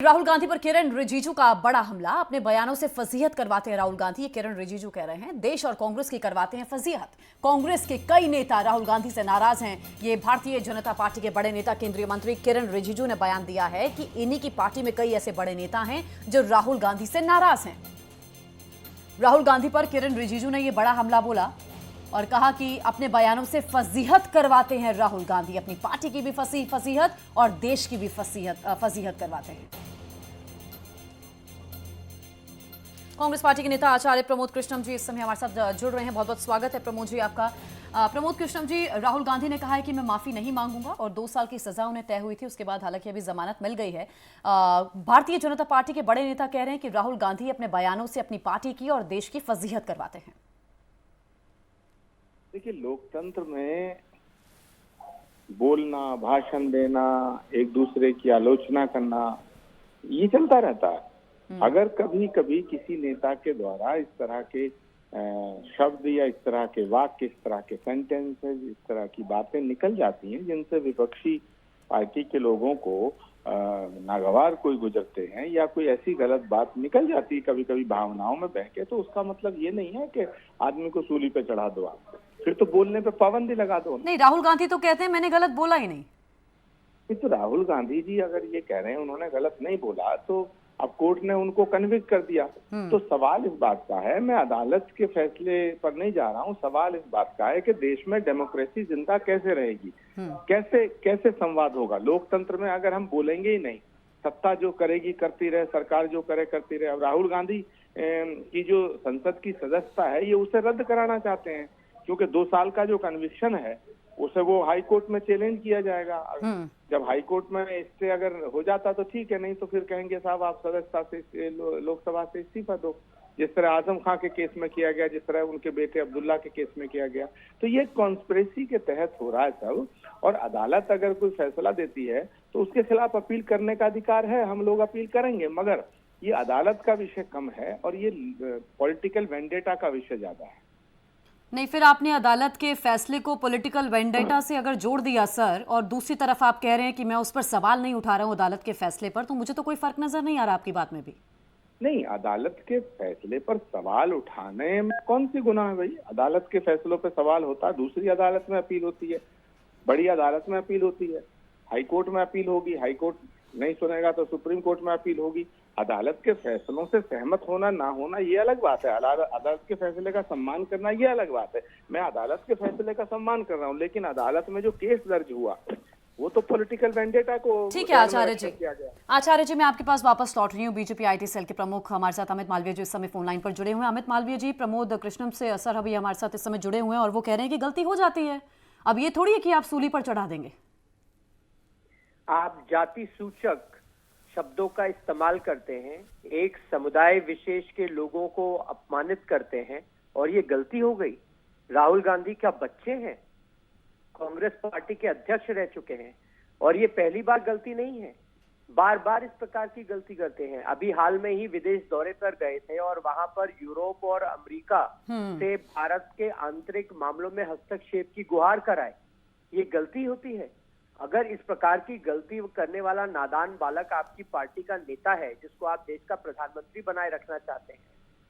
राहुल गांधी पर किरण रिजिजू का बड़ा हमला। अपने बयानों से फजीहत करवाते हैं राहुल गांधी। ये किरण रिजिजू कह रहे हैं देश और कांग्रेस की करवाते हैं फजीहत। कांग्रेस के कई नेता राहुल गांधी से नाराज हैं। ये भारतीय जनता पार्टी के बड़े नेता केंद्रीय मंत्री किरण रिजिजू ने बयान दिया है कि इन्हीं की पार्टी में कई ऐसे बड़े नेता हैं जो राहुल गांधी से नाराज हैं। राहुल गांधी पर किरण रिजिजू ने यह बड़ा हमला बोला और कहा कि अपने बयानों से फजीहत करवाते हैं राहुल गांधी। अपनी पार्टी की भी फजीहत और देश की भी फजीहत करवाते हैं। कांग्रेस पार्टी के नेता आचार्य प्रमोद कृष्णम जी इस समय हमारे साथ जुड़ रहे हैं। बहुत बहुत स्वागत है प्रमोद जी आपका। प्रमोद कृष्णम जी, राहुल गांधी ने कहा है कि मैं माफी नहीं मांगूंगा और 2 साल की सजा उन्हें तय हुई थी। उसके बाद हालांकि अभी जमानत मिल गई है। भारतीय जनता पार्टी के बड़े नेता कह रहे हैं कि राहुल गांधी अपने बयानों से अपनी पार्टी की और देश की फजीहत करवाते हैं। देखिए, लोकतंत्र में बोलना, भाषण देना, एक दूसरे की आलोचना करना, ये चलता रहता है। अगर कभी कभी किसी नेता के द्वारा इस तरह के शब्द या इस तरह के वाक्य, इस तरह के सेंटेंसेस, इस तरह की बातें निकल जाती हैं जिनसे विपक्षी पार्टी के लोगों को नागवार कोई गुजरते हैं या कोई ऐसी गलत बात निकल जाती है कभी कभी भावनाओं में बह के, तो उसका मतलब ये नहीं है कि आदमी को सूली पे चढ़ा दो। आप फिर तो बोलने पे पाबंदी लगा दो। नहीं, राहुल गांधी तो कहते हैं मैंने गलत बोला ही नहीं। तो राहुल गांधी जी अगर ये कह रहे हैं उन्होंने गलत नहीं बोला, तो अब कोर्ट ने उनको कन्विक्ट कर दिया। तो सवाल इस बात का है, मैं अदालत के फैसले पर नहीं जा रहा हूँ, सवाल इस बात का है कि देश में डेमोक्रेसी जिंदा कैसे रहेगी, कैसे संवाद होगा। लोकतंत्र में अगर हम बोलेंगे ही नहीं, सत्ता जो करेगी करती रहे, सरकार जो करे करती रहे। अब राहुल गांधी की जो संसद की सदस्यता है ये उसे रद्द कराना चाहते हैं, क्योंकि 2 साल का जो कन्विक्शन है उसे वो हाई कोर्ट में चैलेंज किया जाएगा। जब हाई कोर्ट में इससे अगर हो जाता तो ठीक है, नहीं तो फिर कहेंगे साहब आप सदस्यता से लोकसभा से इस्तीफा दो, जिस तरह आजम खां के केस में किया गया, जिस तरह उनके बेटे अब्दुल्ला के केस में किया गया। तो ये कॉन्स्पिरेसी के तहत हो रहा है सब, और अदालत अगर कोई फैसला देती है तो उसके खिलाफ अपील करने का अधिकार है, हम लोग अपील करेंगे। मगर ये अदालत का विषय कम है और ये पॉलिटिकल वेंडेटा का विषय ज्यादा है। नहीं, फिर आपने अदालत के फैसले को पॉलिटिकल वेंडेटा से अगर जोड़ दिया सर, और दूसरी तरफ आप कह रहे हैं कि मैं उस पर सवाल नहीं उठा रहा हूं अदालत के फैसले पर, तो मुझे तो कोई फर्क नजर नहीं आ रहा आपकी बात में भी। नहीं, अदालत के फैसले पर सवाल उठाने में कौन सी गुनाह है भाई। अदालत के फैसलों पर सवाल होता है, दूसरी अदालत में अपील होती है, बड़ी अदालत में अपील होती है, हाई कोर्ट में अपील होगी, हाई कोर्ट नहीं सुनेगा तो सुप्रीम कोर्ट में अपील होगी। अदालत के फैसलों से सहमत होना ना होना ये अलग बात है, अदालत के फैसले का सम्मान करना ये अलग बात है। मैं अदालत के फैसले का सम्मान कर रहा हूँ, लेकिन अदालत में जो केस दर्ज हुआ वो तो पॉलिटिकल वेंडेटा को। ठीक है आचार्य जी, आचार्य जी मैं आपके पास वापस लौट रही हूँ। बीजेपी आईटी सेल के प्रमुख हमारे साथ अमित मालवीय जी इस समय फोन लाइन पर जुड़े हुए हैं। अमित मालवीय जी, प्रमोद कृष्णम से सर अभी हमारे साथ इस समय जुड़े हुए हैं और वो कह रहे हैं कि गलती हो जाती है। अब ये थोड़ी है कि आप सूली पर चढ़ा देंगे। आप जाति सूचक शब्दों का इस्तेमाल करते हैं, एक समुदाय विशेष के लोगों को अपमानित करते हैं, और ये गलती हो गई। राहुल गांधी क्या बच्चे हैं? कांग्रेस पार्टी के अध्यक्ष रह चुके हैं और ये पहली बार गलती नहीं है, बार बार इस प्रकार की गलती करते हैं। अभी हाल में ही विदेश दौरे पर गए थे और वहां पर यूरोप और अमेरिका से भारत के आंतरिक मामलों में हस्तक्षेप की गुहार कराए। ये गलती होती है। अगर इस प्रकार की गलती करने वाला नादान बालक आपकी पार्टी का नेता है, जिसको आप देश का प्रधानमंत्री बनाए रखना चाहते हैं,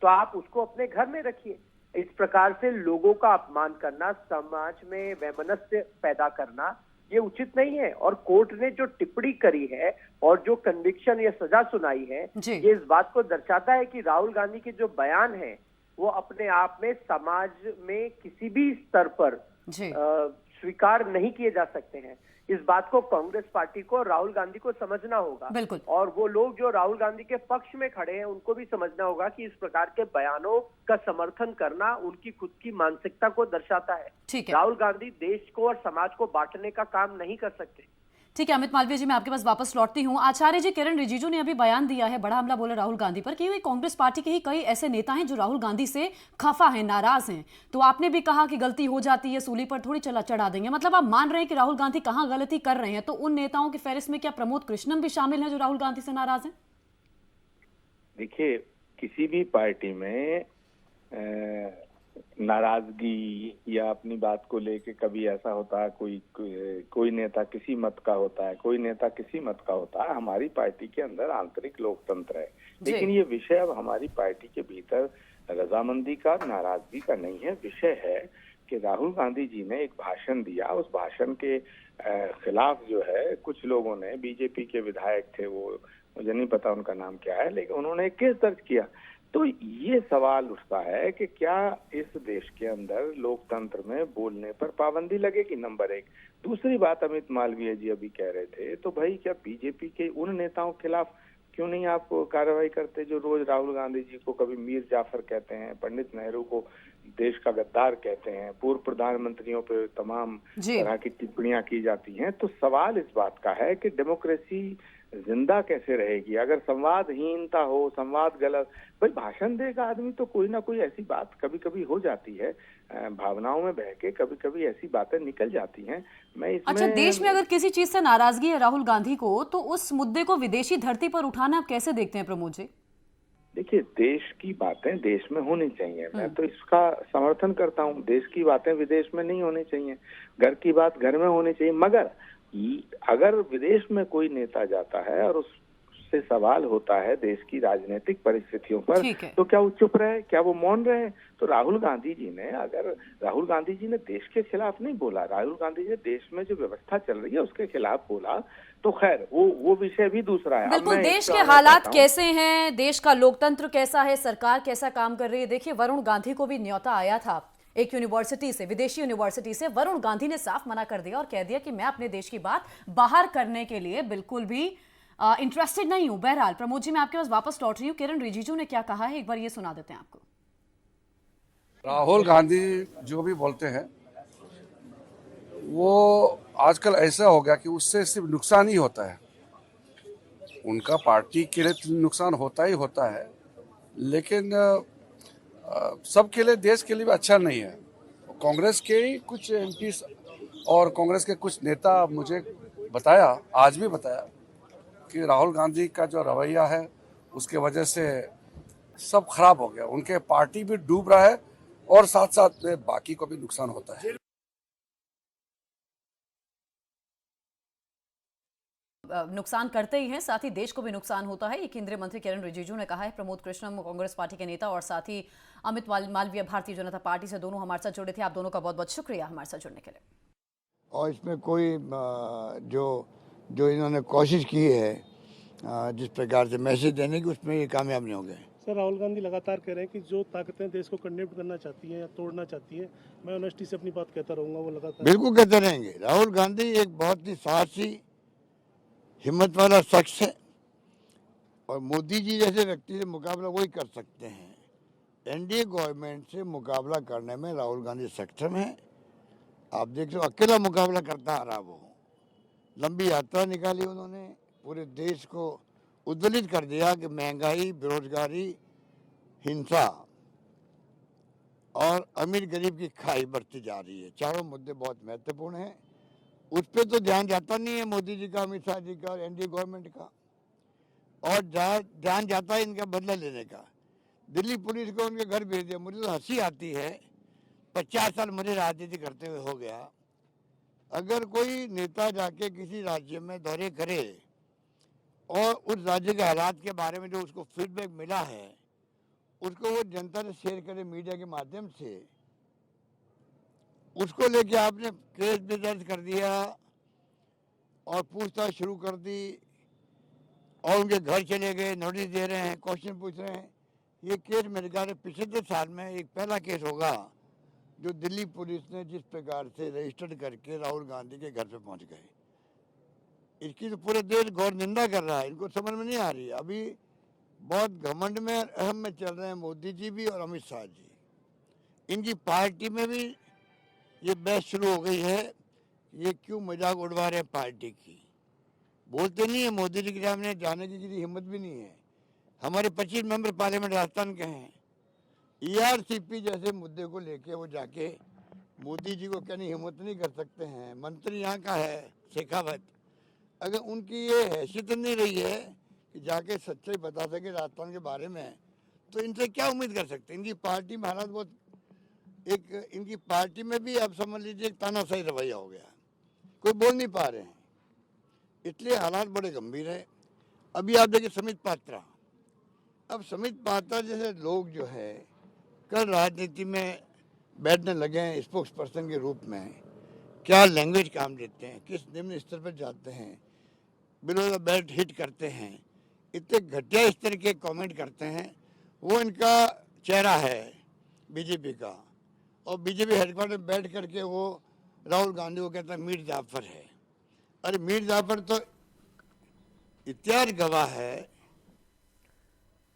तो आप उसको अपने घर में रखिए। इस प्रकार से लोगों का अपमान करना, समाज में वैमनस्य पैदा करना, ये उचित नहीं है। और कोर्ट ने जो टिप्पणी करी है और जो कन्विक्शन या सजा सुनाई है, ये इस बात को दर्शाता है कि राहुल गांधी के जो बयान है वो अपने आप में समाज में किसी भी स्तर पर स्वीकार नहीं किए जा सकते हैं। इस बात को कांग्रेस पार्टी को, राहुल गांधी को समझना होगा। बिल्कुल। और वो लोग जो राहुल गांधी के पक्ष में खड़े हैं उनको भी समझना होगा कि इस प्रकार के बयानों का समर्थन करना उनकी खुद की मानसिकता को दर्शाता है। ठीक है। राहुल गांधी देश को और समाज को बांटने का काम नहीं कर सकते। ठीक है अमित मालवीय जी, मैं आपके पास वापस लौटती हूँ। आचार्य जी, किरण रिजिजू ने अभी बयान दिया है, बड़ा हमला बोला राहुल गांधी पर कि कांग्रेस पार्टी के ही कई ऐसे नेता हैं जो राहुल गांधी से खफा हैं, नाराज हैं। तो आपने भी कहा कि गलती हो जाती है, सूली पर थोड़ी चढ़ा देंगे। मतलब आप मान रहे हैं कि राहुल गांधी कहाँ गलती कर रहे हैं? तो उन नेताओं की फहरिस्त में क्या प्रमोद कृष्णम भी शामिल है जो राहुल गांधी से नाराज हैं? देखिए, किसी भी पार्टी में नाराजगी या अपनी बात को लेके कभी ऐसा होता है, कोई नेता किसी मत का होता है, कोई नेता किसी मत का होता है। हमारी पार्टी के अंदर आंतरिक लोकतंत्र है, लेकिन ये विषय अब हमारी पार्टी के भीतर रजामंदी का, नाराजगी का नहीं है। विषय है कि राहुल गांधी जी ने एक भाषण दिया, उस भाषण के खिलाफ जो है कुछ लोगों ने, बीजेपी के विधायक थे, वो मुझे नहीं पता उनका नाम क्या है, लेकिन उन्होंने एक केस दर्ज किया। तो ये सवाल उठता है कि क्या इस देश के अंदर लोकतंत्र में बोलने पर पाबंदी लगेगी, नंबर एक। दूसरी बात, अमित मालवीय जी अभी कह रहे थे, तो भाई क्या बीजेपी के उन नेताओं के खिलाफ क्यों नहीं आप कार्रवाई करते जो रोज राहुल गांधी जी को कभी मीर जाफर कहते हैं, पंडित नेहरू को देश का गद्दार कहते हैं, पूर्व प्रधानमंत्रियों पर तमाम तरह की टिप्पणियां की जाती हैं। तो सवाल इस बात का है कि डेमोक्रेसी जिंदा कैसे रहेगी अगर संवादहीनता हो, संवाद गलत। भाई भाषण देगा आदमी तो कोई ना कोई ऐसी बात कभी कभी हो जाती है, भावनाओं में बह के कभी कभी ऐसी बातें निकल जाती हैं। मैं इसमें अच्छा, देश में अगर किसी चीज से नाराजगी है राहुल गांधी को, तो उस मुद्दे को विदेशी धरती पर उठाना आप कैसे देखते हैं प्रमोद जी? देखिए, देश की बातें देश में होनी चाहिए, मैं तो इसका समर्थन करता हूँ। देश की बातें विदेश में नहीं होनी चाहिए, घर की बात घर में होनी चाहिए। मगर अगर विदेश में कोई नेता जाता है और उससे सवाल होता है देश की राजनीतिक परिस्थितियों पर, तो क्या वो चुप रहे, क्या वो मौन रहे? तो राहुल गांधी जी ने देश के खिलाफ नहीं बोला, राहुल गांधी जी ने देश में जो व्यवस्था चल रही है उसके खिलाफ बोला। तो खैर वो विषय भी दूसरा है। बिल्कुल, देश के हालात कैसे हैं, देश का लोकतंत्र कैसा है, सरकार कैसा काम कर रही है। देखिए, वरुण गांधी को भी न्योता आया था एक यूनिवर्सिटी से, विदेशी यूनिवर्सिटी से। वरुण गांधी ने साफ मना कर दिया और कह दिया कि मैं अपने देश की बात बाहर करने के लिए बिल्कुल भी इंटरेस्टेड नहीं हूं। बहरहाल प्रमोद जी, मैं आपके पास वापस लौट रही हूं। किरण रिजिजू ने क्या कहा है, एक बार ये सुना देते हैं आपको। राहुल गांधी जो भी बोलते हैं वो आजकल ऐसा हो गया कि उससे सिर्फ नुकसान ही होता है। उनका पार्टी के लिए नुकसान होता ही होता है, लेकिन सबके लिए, देश के लिए भी अच्छा नहीं है। कांग्रेस के ही कुछ एमपी और कांग्रेस के कुछ नेता मुझे बताया, आज भी बताया, कि राहुल गांधी का जो रवैया है उसके वजह से सब खराब हो गया। उनके पार्टी भी डूब रहा है और साथ साथ में बाकी को भी नुकसान होता है। नुकसान करते ही हैं, साथ ही देश को भी नुकसान होता है, ये केंद्रीय मंत्री किरण रिजिजू ने कहा है। प्रमोद कृष्णम कांग्रेस पार्टी के नेता और साथ ही अमित मालवीय भारतीय जनता पार्टी से, दोनों हमारे साथ जुड़े थे। आप दोनों का बहुत बहुत शुक्रिया हमारे साथ जुड़ने के लिए। और इसमें कोई जो इन्होंने कोशिश की है जिस प्रकार से मैसेज देने की, उसमें ये कामयाब नहीं हो गए। सर, राहुल गांधी लगातार कह रहे हैं कि जो ताकतें देश को कंडेम करना चाहती हैं या तोड़ना चाहती हैं, मैं ऑनेस्टी से अपनी बात कहता रहूंगा। वो लगातार बिल्कुल कहते रहेंगे। राहुल गांधी एक बहुत ही साहसी, हिम्मत वाला शख्स है और मोदी जी जैसे व्यक्ति से मुकाबला वही कर सकते हैं। एनडीए गवर्नमेंट से मुकाबला करने में राहुल गांधी सक्षम है। आप देख लो, अकेला मुकाबला करता आ रहा वो। लंबी यात्रा निकाली उन्होंने, पूरे देश को उद्वेलित कर दिया कि महंगाई, बेरोजगारी, हिंसा और अमीर गरीब की खाई बढ़ती जा रही है। चारों मुद्दे बहुत महत्वपूर्ण हैं। उस पर तो ध्यान जाता नहीं है मोदी जी का, अमित शाह जी का और एनडीए गवर्नमेंट का, और ध्यान जाता है इनका बदला लेने का। दिल्ली पुलिस को उनके घर भेज दिया। मुझे तो हंसी आती है, 50 साल मुझे राजनीति करते हुए हो गया। अगर कोई नेता जाके किसी राज्य में दौरे करे और उस राज्य के हालात के बारे में जो उसको फीडबैक मिला है उसको वो जनता से शेयर करे मीडिया के माध्यम से, उसको लेके आपने केस भी दर्ज कर दिया और पूछताछ शुरू कर दी और उनके घर चले गए, नोटिस दे रहे हैं, क्वेश्चन पूछ रहे हैं। ये केस मेरे ख्याल में पिछले साल में एक पहला केस होगा जो दिल्ली पुलिस ने जिस प्रकार से रजिस्टर्ड करके राहुल गांधी के घर पे पहुंच गए। इसकी तो पूरे देश गौर निंदा कर रहा है, इनको समझ में नहीं आ रही। अभी बहुत घमंड में, अहम में चल रहे हैं मोदी जी भी और अमित शाह जी। इनकी पार्टी में भी ये बहस शुरू हो गई है, ये क्यों मजाक उड़वा रहे हैं पार्टी की। बोलते नहीं है, मोदी जी के सामने जाने की किसी हिम्मत भी नहीं है। हमारे 25 मेंबर पार्लियामेंट राजस्थान के हैं, ईआरसीपी जैसे मुद्दे को लेके वो जाके मोदी जी को कहने हिम्मत नहीं कर सकते हैं। मंत्री यहाँ का है शेखावत, अगर उनकी ये हैसियत नहीं रही है कि जाके सच्चाई बता सके राजस्थान के बारे में, तो इनसे क्या उम्मीद कर सकते हैं। इनकी पार्टी में हालात बहुत एक इनकी पार्टी में भी अब समझ लीजिए एक तानाशाही रवैया हो गया, कोई बोल नहीं पा रहे हैं, इसलिए हालात बड़े गंभीर है। अभी आप देखिए समित पात्रा, अब समित पात्रा जैसे लोग जो है कल राजनीति में बैठने लगे हैं स्पोक्स पर्सन के रूप में, क्या लैंग्वेज काम देते हैं, किस निम्न स्तर पर जाते हैं, बिलो द बेल्ट हिट करते हैं, इतने घटिया स्तर के कमेंट करते हैं। वो इनका चेहरा है बीजेपी का, और बीजेपी हेडक्वार्टर में बैठ करके वो राहुल गांधी को कहता है मीर जाफर है। अरे मीर जाफर तो इतिहास गवाह है